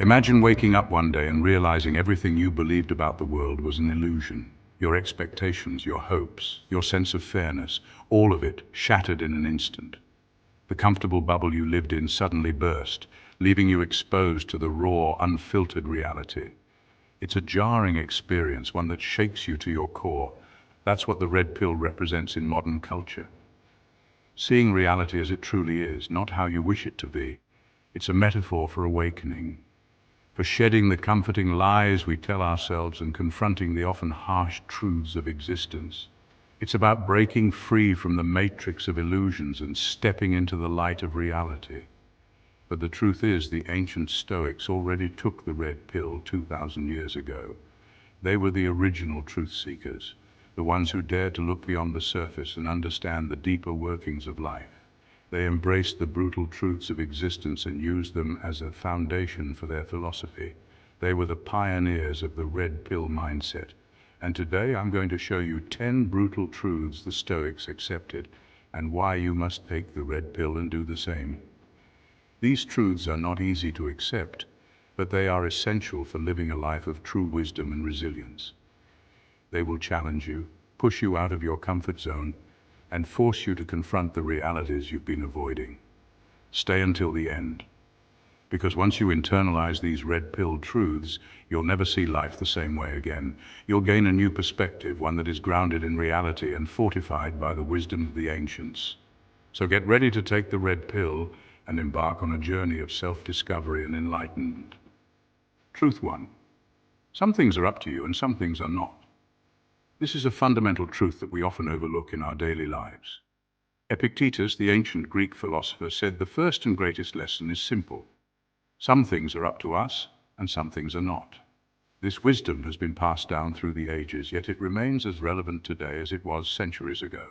Imagine waking up one day and realizing everything you believed about the world was an illusion. Your expectations, your hopes, your sense of fairness, all of it shattered in an instant. The comfortable bubble you lived in suddenly burst, leaving you exposed to the raw, unfiltered reality. It's a jarring experience, one that shakes you to your core. That's what the red pill represents in modern culture. Seeing reality as it truly is, not how you wish it to be. It's a metaphor for awakening, for shedding the comforting lies we tell ourselves and confronting the often harsh truths of existence. It's about breaking free from the matrix of illusions and stepping into the light of reality. But the truth is, the ancient Stoics already took the red pill 2,000 years ago. They were the original truth seekers, the ones who dared to look beyond the surface and understand the deeper workings of life. They embraced the brutal truths of existence and used them as a foundation for their philosophy. They were the pioneers of the red pill mindset. And today I'm going to show you 10 brutal truths the Stoics accepted and why you must take the red pill and do the same. These truths are not easy to accept, but they are essential for living a life of true wisdom and resilience. They will challenge you, push you out of your comfort zone, and force you to confront the realities you've been avoiding. Stay until the end, because once you internalize these red-pilled truths, you'll never see life the same way again. You'll gain a new perspective, one that is grounded in reality and fortified by the wisdom of the ancients. So get ready to take the red pill and embark on a journey of self-discovery and enlightenment. Truth 1. Some things are up to you and some things are not. This is a fundamental truth that we often overlook in our daily lives. Epictetus, the ancient Greek philosopher, said the first and greatest lesson is simple. Some things are up to us, and some things are not. This wisdom has been passed down through the ages, yet it remains as relevant today as it was centuries ago.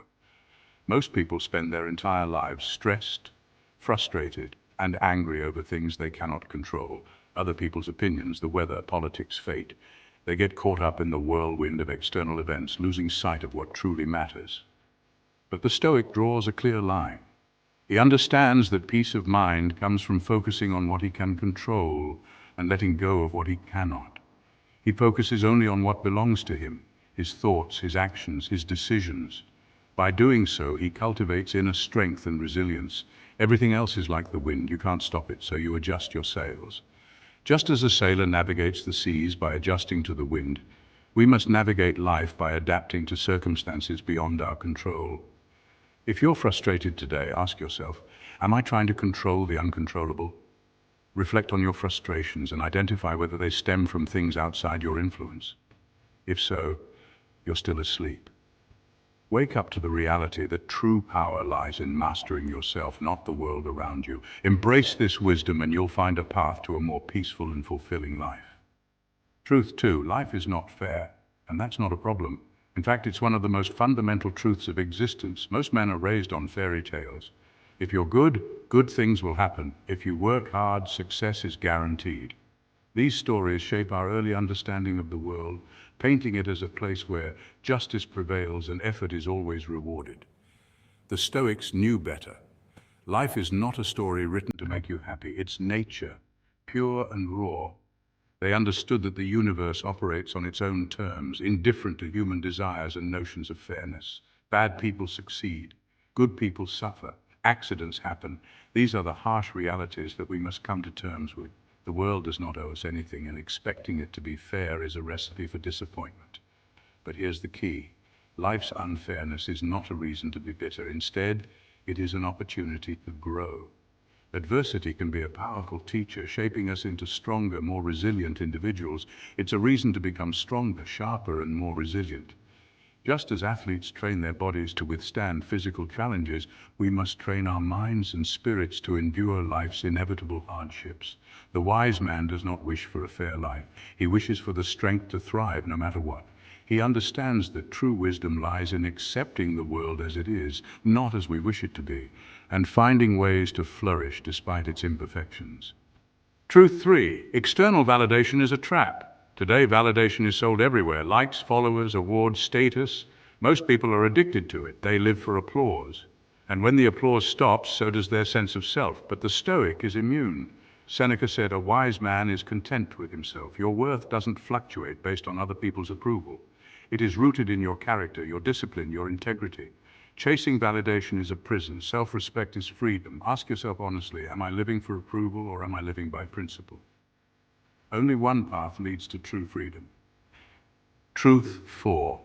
Most people spend their entire lives stressed, frustrated, and angry over things they cannot control. Other people's opinions, the weather, politics, fate. They get caught up in the whirlwind of external events, losing sight of what truly matters. But the Stoic draws a clear line. He understands that peace of mind comes from focusing on what he can control and letting go of what he cannot. He focuses only on what belongs to him, his thoughts, his actions, his decisions. By doing so, he cultivates inner strength and resilience. Everything else is like the wind. You can't stop it, so you adjust your sails. Just as a sailor navigates the seas by adjusting to the wind, we must navigate life by adapting to circumstances beyond our control. If you're frustrated today, ask yourself, am I trying to control the uncontrollable? Reflect on your frustrations and identify whether they stem from things outside your influence. If so, you're still asleep. Wake up to the reality that true power lies in mastering yourself, not the world around you. Embrace this wisdom and you'll find a path to a more peaceful and fulfilling life. Truth 2, life is not fair, and that's not a problem. In fact, it's one of the most fundamental truths of existence. Most men are raised on fairy tales. If you're good, good things will happen. If you work hard, success is guaranteed. These stories shape our early understanding of the world, painting it as a place where justice prevails and effort is always rewarded. The Stoics knew better. Life is not a story written to make you happy. It's nature, pure and raw. They understood that the universe operates on its own terms, indifferent to human desires and notions of fairness. Bad people succeed. Good people suffer. Accidents happen. These are the harsh realities that we must come to terms with. The world does not owe us anything, and expecting it to be fair is a recipe for disappointment. But here's the key. Life's unfairness is not a reason to be bitter. Instead, it is an opportunity to grow. Adversity can be a powerful teacher, shaping us into stronger, more resilient individuals. It's a reason to become stronger, sharper, and more resilient. Just as athletes train their bodies to withstand physical challenges, we must train our minds and spirits to endure life's inevitable hardships. The wise man does not wish for a fair life. He wishes for the strength to thrive no matter what. He understands that true wisdom lies in accepting the world as it is, not as we wish it to be, and finding ways to flourish despite its imperfections. Truth 3. External validation is a trap. Today, validation is sold everywhere. Likes, followers, awards, status. Most people are addicted to it. They live for applause. And when the applause stops, so does their sense of self. But the Stoic is immune. Seneca said, "A wise man is content with himself." Your worth doesn't fluctuate based on other people's approval. It is rooted in your character, your discipline, your integrity. Chasing validation is a prison. Self-respect is freedom. Ask yourself honestly, am I living for approval or am I living by principle? Only one path leads to true freedom. Truth 4.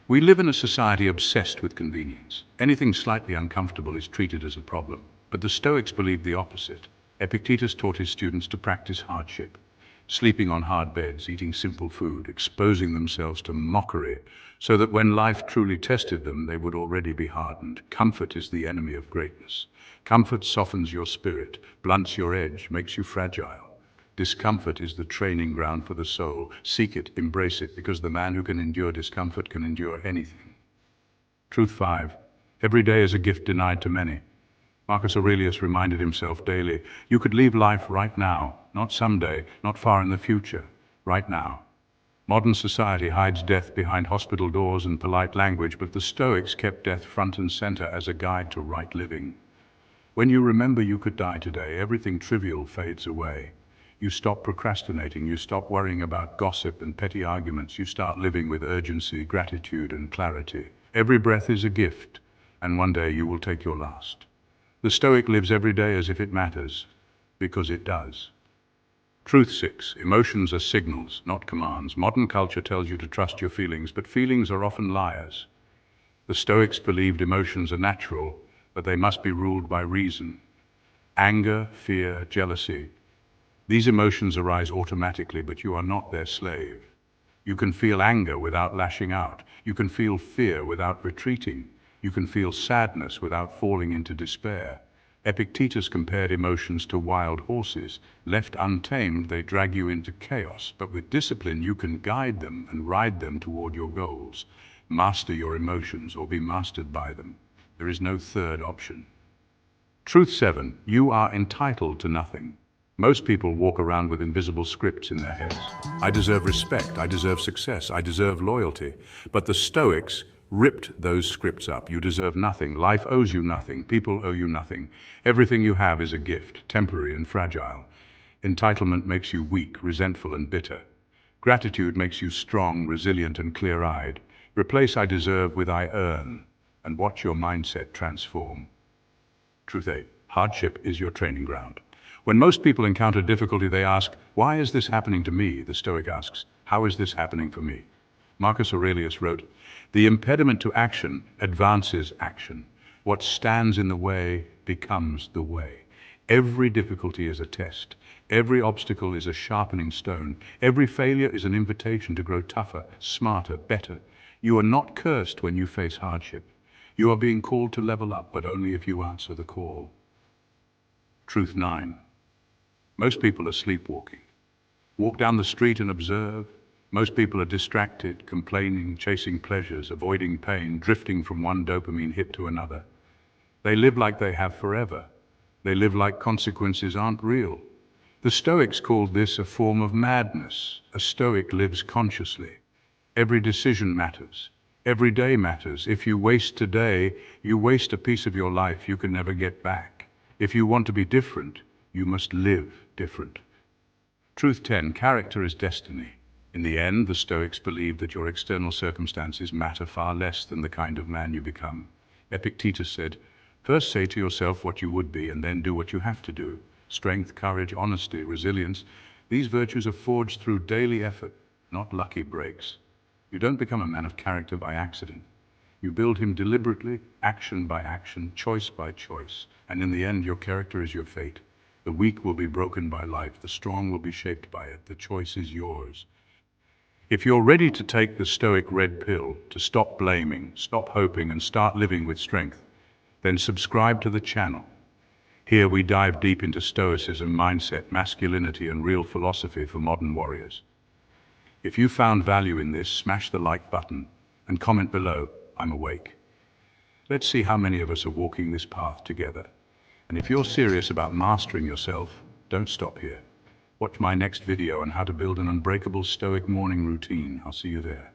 We live in a society obsessed with convenience. Anything slightly uncomfortable is treated as a problem. But the Stoics believed the opposite. Epictetus taught his students to practice hardship, sleeping on hard beds, eating simple food, exposing themselves to mockery, so that when life truly tested them, they would already be hardened. Comfort is the enemy of greatness. Comfort softens your spirit, blunts your edge, makes you fragile. Discomfort is the training ground for the soul. Seek it, embrace it, because the man who can endure discomfort can endure anything. Truth 5. Every day is a gift denied to many. Marcus Aurelius reminded himself daily, you could leave life right now, not someday, not far in the future, right now. Modern society hides death behind hospital doors and polite language, but the Stoics kept death front and center as a guide to right living. When you remember you could die today, everything trivial fades away. You stop procrastinating, you stop worrying about gossip and petty arguments, you start living with urgency, gratitude, and clarity. Every breath is a gift, and one day you will take your last. The Stoic lives every day as if it matters, because it does. Truth 6. Emotions are signals, not commands. Modern culture tells you to trust your feelings, but feelings are often liars. The Stoics believed emotions are natural, but they must be ruled by reason. Anger, fear, jealousy. These emotions arise automatically, but you are not their slave. You can feel anger without lashing out. You can feel fear without retreating. You can feel sadness without falling into despair. Epictetus compared emotions to wild horses. Left untamed, they drag you into chaos, but with discipline you can guide them and ride them toward your goals. Master your emotions or be mastered by them. There is no third option. Truth 7. You are entitled to nothing. Most people walk around with invisible scripts in their heads. I deserve respect, I deserve success, I deserve loyalty. But the Stoics ripped those scripts up. You deserve nothing, life owes you nothing, people owe you nothing. Everything you have is a gift, temporary and fragile. Entitlement makes you weak, resentful and bitter. Gratitude makes you strong, resilient and clear-eyed. Replace I deserve with I earn, and watch your mindset transform. Truth 8. Hardship is your training ground. When most people encounter difficulty, they ask, why is this happening to me? The Stoic asks, how is this happening for me? Marcus Aurelius wrote, the impediment to action advances action. What stands in the way becomes the way. Every difficulty is a test. Every obstacle is a sharpening stone. Every failure is an invitation to grow tougher, smarter, better. You are not cursed when you face hardship. You are being called to level up, but only if you answer the call. Truth 9. Most people are sleepwalking. Walk down the street and observe. Most people are distracted, complaining, chasing pleasures, avoiding pain, drifting from one dopamine hit to another. They live like they have forever. They live like consequences aren't real. The Stoics called this a form of madness. A Stoic lives consciously. Every decision matters. Every day matters. If you waste today, you waste a piece of your life you can never get back. If you want to be different, you must live different. Truth 10. Character is destiny. In the end, the Stoics believed that your external circumstances matter far less than the kind of man you become. Epictetus said, first say to yourself what you would be and then do what you have to do. Strength, courage, honesty, resilience, these virtues are forged through daily effort, not lucky breaks. You don't become a man of character by accident. You build him deliberately, action by action, choice by choice, and in the end your character is your fate. The weak will be broken by life, the strong will be shaped by it, the choice is yours. If you're ready to take the Stoic red pill, to stop blaming, stop hoping, and start living with strength, then subscribe to the channel. Here we dive deep into Stoicism, mindset, masculinity, and real philosophy for modern warriors. If you found value in this, smash the like button and comment below, I'm awake. Let's see how many of us are walking this path together. And if you're serious about mastering yourself, don't stop here. Watch my next video on how to build an unbreakable Stoic morning routine. I'll see you there.